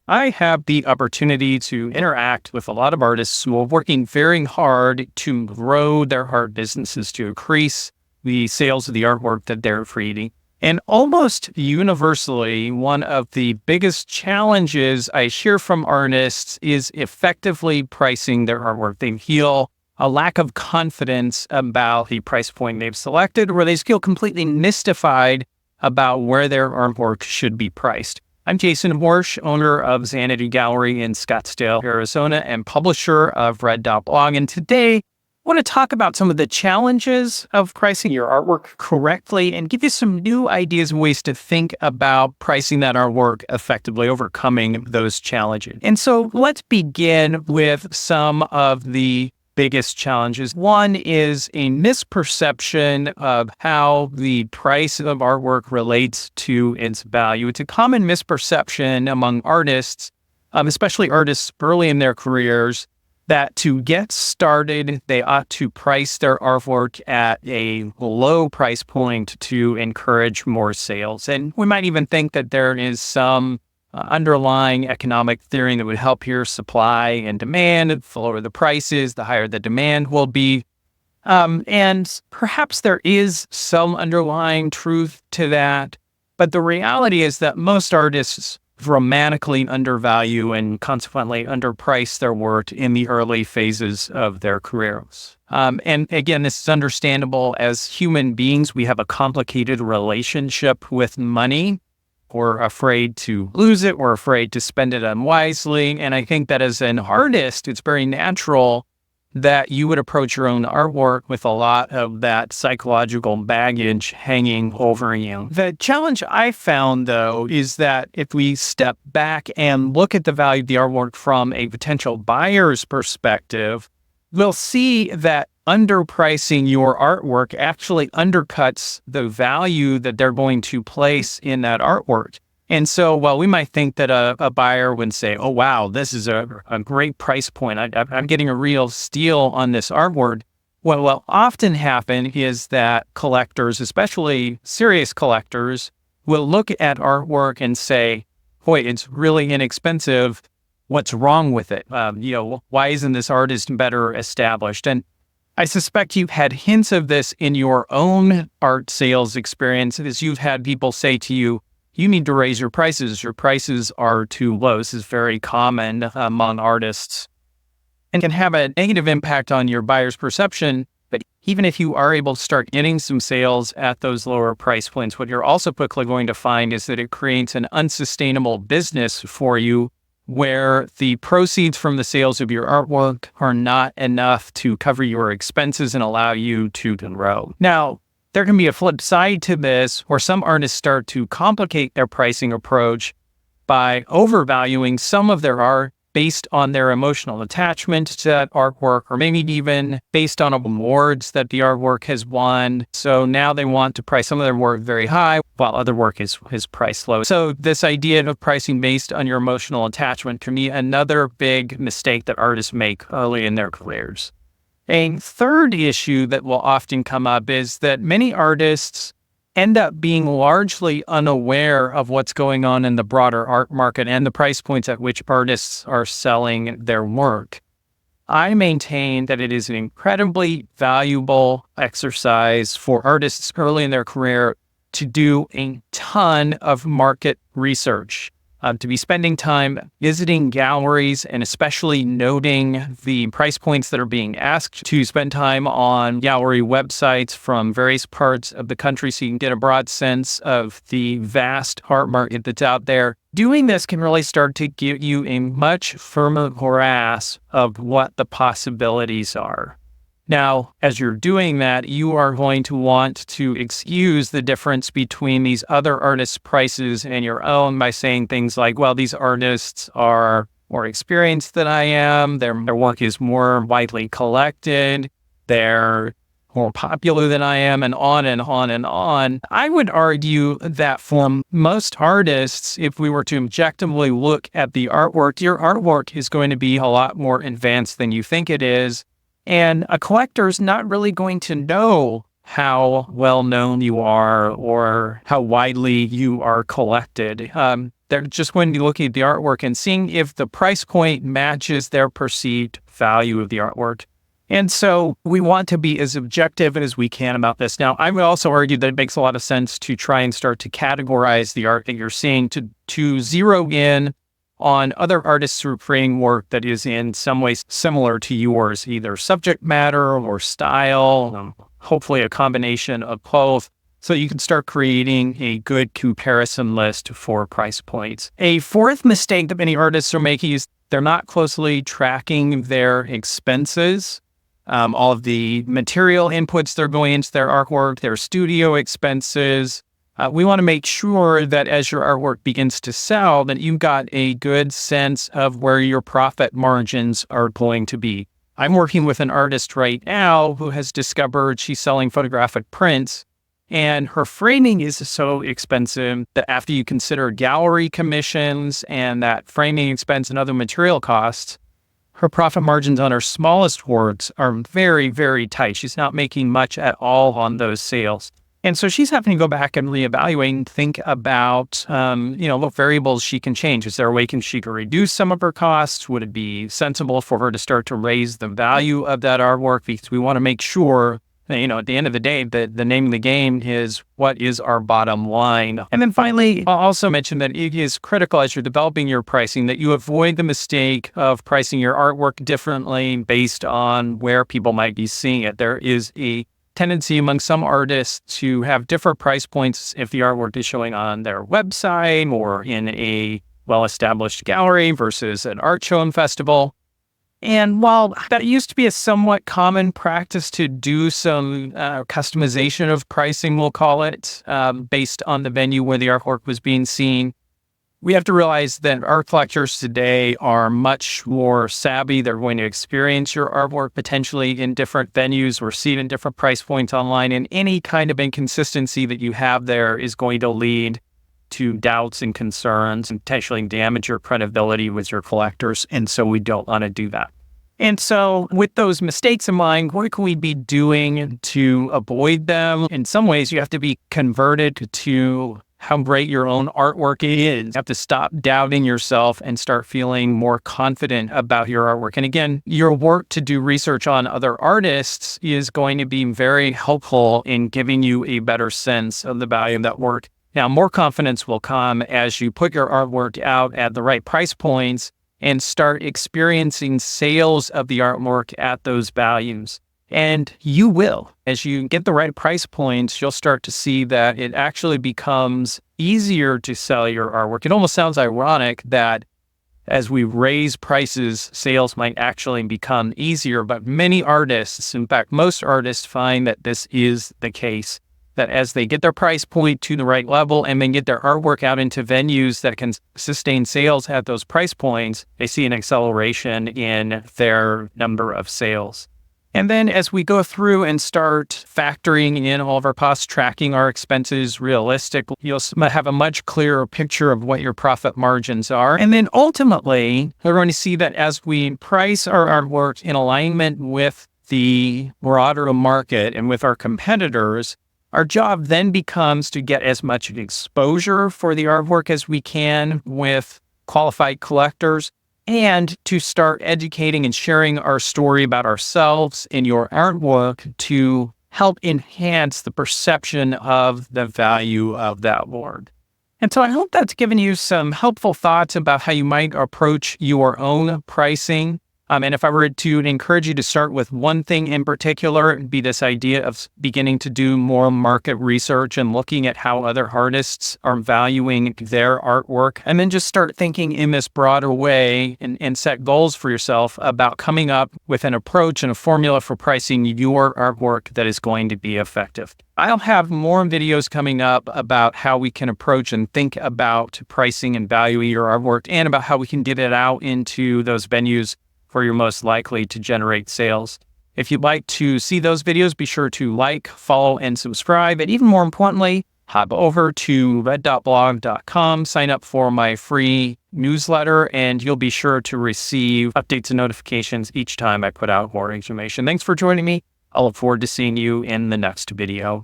I have the opportunity to interact with a lot of artists who are working very hard to grow their art businesses, to increase the sales of the artwork that they're creating. And almost universally, one of the biggest challenges I hear from artists is effectively pricing their artwork. They feel a lack of confidence about the price point they've selected, or they feel completely mystified about where their artwork should be priced. I'm Jason Horsch, owner of Xanadu Gallery in Scottsdale, Arizona, and publisher of Red Dot Blog. And today, I want to talk about some of the challenges of pricing your artwork correctly and give you some new ideas and ways to think about pricing that artwork effectively, overcoming those challenges. And so let's begin with some of the biggest challenges. One is a misperception of how the price of artwork relates to its value. It's a common misperception among artists, especially artists early in their careers, that to get started, they ought to price their artwork at a low price point to encourage more sales. And we might even think that there is some underlying economic theory that would help here, supply and demand. The lower the prices, the higher the demand will be. And perhaps there is some underlying truth to that. But the reality is that most artists dramatically undervalue and consequently underprice their work in the early phases of their careers. And again, this is understandable. As human beings, we have a complicated relationship with money. We're afraid to lose it. We're afraid to spend it unwisely. And I think that as an artist, it's very natural that you would approach your own artwork with a lot of that psychological baggage hanging over you. The challenge I found, though, is that if we step back and look at the value of the artwork from a potential buyer's perspective, we'll see that underpricing your artwork actually undercuts the value that they're going to place in that artwork. And so while we might think that a buyer would say, oh, wow, this is a great price point. I'm getting a real steal on this artwork. What will often happen is that collectors, especially serious collectors, will look at artwork and say, boy, it's really inexpensive. What's wrong with it? Why isn't this artist better established? And I suspect you've had hints of this in your own art sales experience, as you've had people say to you, you need to raise your prices. Your prices are too low. This is very common among artists and can have a negative impact on your buyer's perception. But even if you are able to start getting some sales at those lower price points, what you're also quickly going to find is that it creates an unsustainable business for you, where the proceeds from the sales of your artwork are not enough to cover your expenses and allow you to grow. Now, there can be a flip side to this, where some artists start to complicate their pricing approach by overvaluing some of their art based on their emotional attachment to that artwork, or maybe even based on awards that the artwork has won. So now they want to price some of their work very high, while other work is priced low. So this idea of pricing based on your emotional attachment can be another big mistake that artists make early in their careers. A third issue that will often come up is that many artists end up being largely unaware of what's going on in the broader art market and the price points at which artists are selling their work. I maintain that it is an incredibly valuable exercise for artists early in their career to do a ton of market research, to be spending time visiting galleries and especially noting the price points that are being asked, to spend time on gallery websites from various parts of the country so you can get a broad sense of the vast art market that's out there. Doing this can really start to give you a much firmer grasp of what the possibilities are. Now, as you're doing that, you are going to want to excuse the difference between these other artists' prices and your own by saying things like, well, these artists are more experienced than I am, their work is more widely collected, they're more popular than I am, and on and on and on. I would argue that for most artists, if we were to objectively look at the artwork, your artwork is going to be a lot more advanced than you think it is. And a collector is not really going to know how well known you are or how widely you are collected. They're just going to be looking at the artwork and seeing if the price point matches their perceived value of the artwork. And so we want to be as objective as we can about this. Now, I would also argue that it makes a lot of sense to try and start to categorize the art that you're seeing, to zero in on other artists who are creating work that is in some ways similar to yours, either subject matter or style, hopefully a combination of both, so you can start creating a good comparison list for price points. A fourth mistake that many artists are making is they're not closely tracking their expenses. All of the material inputs that are going into their artwork, their studio expenses. We want to make sure that as your artwork begins to sell, that you've got a good sense of where your profit margins are going to be. I'm working with an artist right now who has discovered she's selling photographic prints, and her framing is so expensive that after you consider gallery commissions and that framing expense and other material costs, her profit margins on her smallest works are very, very tight. She's not making much at all on those sales. And so she's having to go back and reevaluate and think about, what variables she can change. Is there a way she can reduce some of her costs? Would it be sensible for her to start to raise the value of that artwork? Because we want to make sure that, at the end of the day, that the name of the game is what is our bottom line. And then finally, I'll also mention that it is critical as you're developing your pricing that you avoid the mistake of pricing your artwork differently based on where people might be seeing it. There is a tendency among some artists to have different price points if the artwork is showing on their website or in a well-established gallery versus an art show and festival. And while that used to be a somewhat common practice to do some customization of pricing, we'll call it, based on the venue where the artwork was being seen, we have to realize that art collectors today are much more savvy. They're going to experience your artwork potentially in different venues or see it in different price points online. And any kind of inconsistency that you have there is going to lead to doubts and concerns and potentially damage your credibility with your collectors. And so we don't want to do that. And so with those mistakes in mind, what can we be doing to avoid them? In some ways, you have to be converted to how great your own artwork is. You have to stop doubting yourself and start feeling more confident about your artwork. And again, your work to do research on other artists is going to be very helpful in giving you a better sense of the value of that work. Now, more confidence will come as you put your artwork out at the right price points and start experiencing sales of the artwork at those values. And you will. As you get the right price points, you'll start to see that it actually becomes easier to sell your artwork. It almost sounds ironic that as we raise prices, sales might actually become easier. But many artists, in fact, most artists find that this is the case, that as they get their price point to the right level and then get their artwork out into venues that can sustain sales at those price points, they see an acceleration in their number of sales. And then as we go through and start factoring in all of our costs, tracking our expenses realistically, you'll have a much clearer picture of what your profit margins are. And then ultimately, we're going to see that as we price our artwork in alignment with the broader market and with our competitors, our job then becomes to get as much exposure for the artwork as we can with qualified collectors, and to start educating and sharing our story about ourselves in your artwork to help enhance the perception of the value of that work. And so I hope that's given you some helpful thoughts about how you might approach your own pricing. And if I were to encourage you to start with one thing in particular, it'd be this idea of beginning to do more market research and looking at how other artists are valuing their artwork. And then just start thinking in this broader way and set goals for yourself about coming up with an approach and a formula for pricing your artwork that is going to be effective. I'll have more videos coming up about how we can approach and think about pricing and valuing your artwork and about how we can get it out into those venues where you're most likely to generate sales. If you'd like to see those videos, be sure to like, follow, and subscribe. And even more importantly, hop over to red.blog.com, sign up for my free newsletter, and you'll be sure to receive updates and notifications each time I put out more information. Thanks for joining me. I look forward to seeing you in the next video.